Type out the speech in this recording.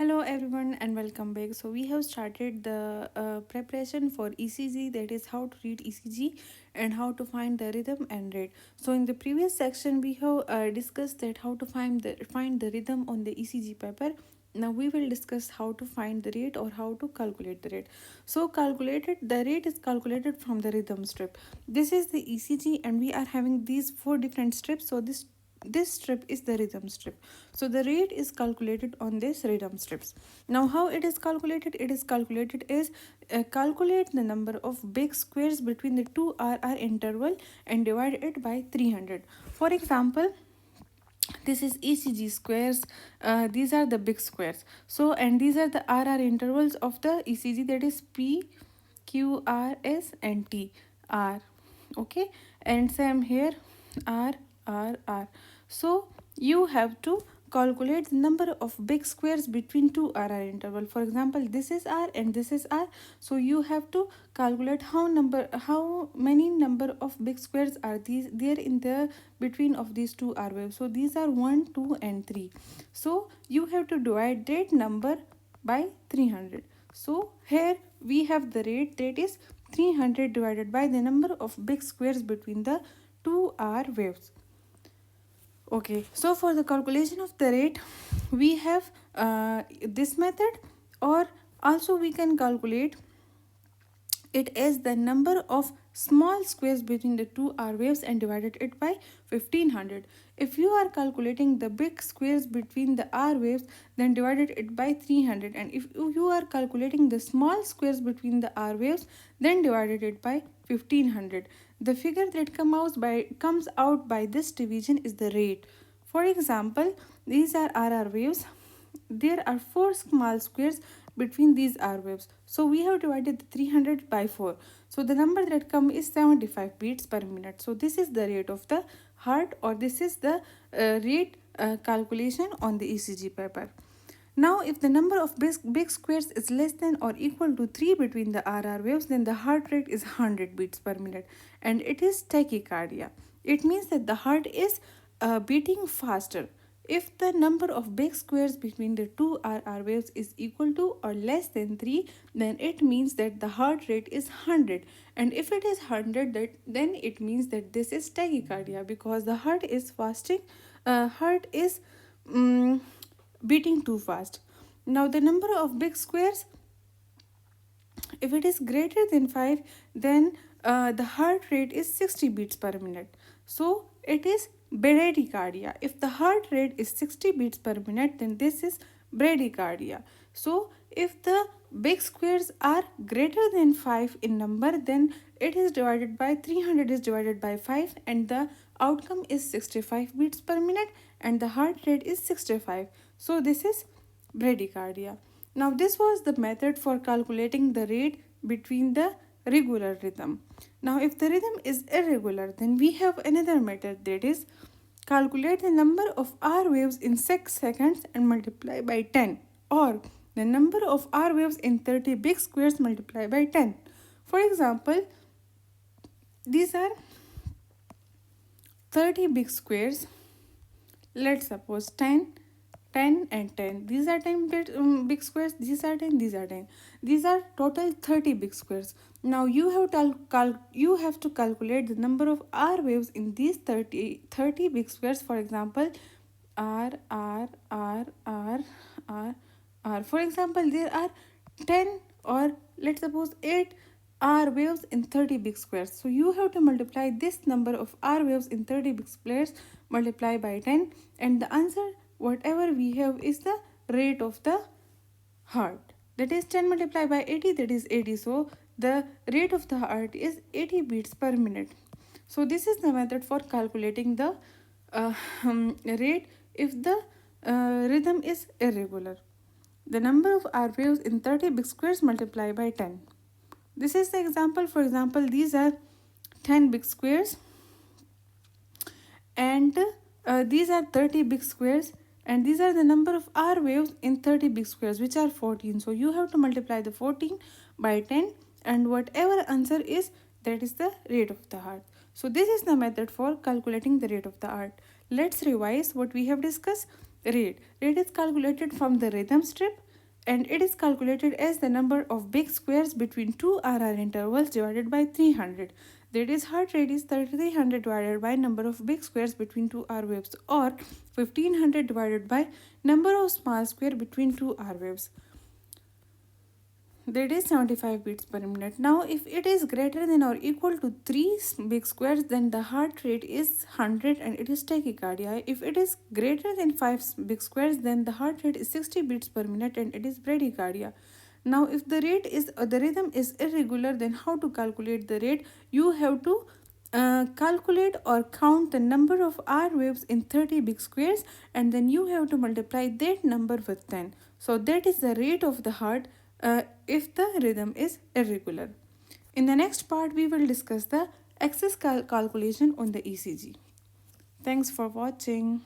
Hello everyone and welcome back. So we have started the preparation for ECG, that is how to read ECG and how to find the rhythm and rate. So in the previous section we have discussed that how to find the rhythm on the ECG paper. Now we will discuss how to find the rate or how to calculate the rate. So calculated the rate is calculated from the rhythm strip. This is the ECG and we are having these four different strips. So this strip is the rhythm strip. So the rate is calculated on this rhythm strips. Now how it is calculated? It is calculated as calculate the number of big squares between the two RR interval and divide it by 300. For example, this is ECG squares. These are the big squares. So and these are the RR intervals of the ECG, that is P, Q, R, S and T, R. Okay, and same here, R, R, R. So you have to calculate the number of big squares between two RR interval. For example, this is R and this is R. So you have to calculate how many number of big squares are these there in the between of these two R waves. So these are 1, 2 and 3. So you have to divide that number by 300. So here we have the rate, that is 300 divided by the number of big squares between the two R waves. Okay, so for the calculation of the rate, we have this method, or also we can calculate it as the number of small squares between the two R waves and divided it by 1500. If you are calculating the big squares between the R waves, then divided it by 300, and if you are calculating the small squares between the R waves, then divided it by 1500. The figure that comes out by this division is the rate. For example, these are RR waves. There are 4 small squares between these R waves. So we have divided the 300 by 4. So the number that comes is 75 beats per minute. So this is the rate of the heart, or this is the rate calculation on the ECG paper. Now if the number of big squares is less than or equal to 3 between the RR waves, then the heart rate is 100 beats per minute and it is tachycardia. It means that the heart is beating faster. If the number of big squares between the two RR waves is equal to or less than 3, then it means that the heart rate is 100. And if it is 100, then it means that this is tachycardia, because the heart is um, beating too fast. Now the number of big squares, if it is greater than 5, then the heart rate is 60 beats per minute. So it is bradycardia. If the heart rate is 60 beats per minute, then this is bradycardia. So if the big squares are greater than 5 in number, then it is divided by 300 is divided by 5 and the outcome is 65 beats per minute and the heart rate is 65. So this is bradycardia. Now this was the method for calculating the rate between the regular rhythm. Now if the rhythm is irregular, then we have another method, that is calculate the number of R waves in 6 seconds and multiply by 10, or the number of R waves in 30 big squares multiply by 10. For example, these are 30 big squares. Let's suppose 10, 10 and 10. These are 10 big squares. These are 10. These are 10. These are total 30 big squares. Now you have to calculate the number of R waves in these 30 big squares. For example, R, R, R, R, R, R. For example, there are 10, or let's suppose 8 R waves in 30 big squares. So you have to multiply this number of R waves in 30 big squares, multiply by 10, and the answer whatever we have is the rate of the heart. That is 10 multiplied by 80, that is 80. So the rate of the heart is 80 beats per minute. So this is the method for calculating the rate if the rhythm is irregular. The number of R waves in 30 big squares multiplied by 10. This is the example. For example, these are 10 big squares and these are 30 big squares, and these are the number of R waves in 30 big squares, which are 14. So you have to multiply the 14 by 10 and whatever answer is, that is the rate of the heart. So this is the method for calculating the rate of the heart. Let's revise what we have discussed. Rate is calculated from the rhythm strip. and it is calculated as the number of big squares between two RR intervals divided by 300. That is, heart rate is 300 divided by number of big squares between two R waves, or 1500 divided by number of small square between two R waves. That is 75 beats per minute. Now, if it is greater than or equal to 3 big squares, then the heart rate is 100 and it is tachycardia. If it is greater than 5 big squares, then the heart rate is 60 beats per minute and it is bradycardia. Now, if the rhythm is irregular, then how to calculate the rate? You have to calculate or count the number of R waves in 30 big squares, and then you have to multiply that number with 10. So that is the rate of the heart if the rhythm is irregular. In the next part, we will discuss the access calculation on the ECG. Thanks for watching.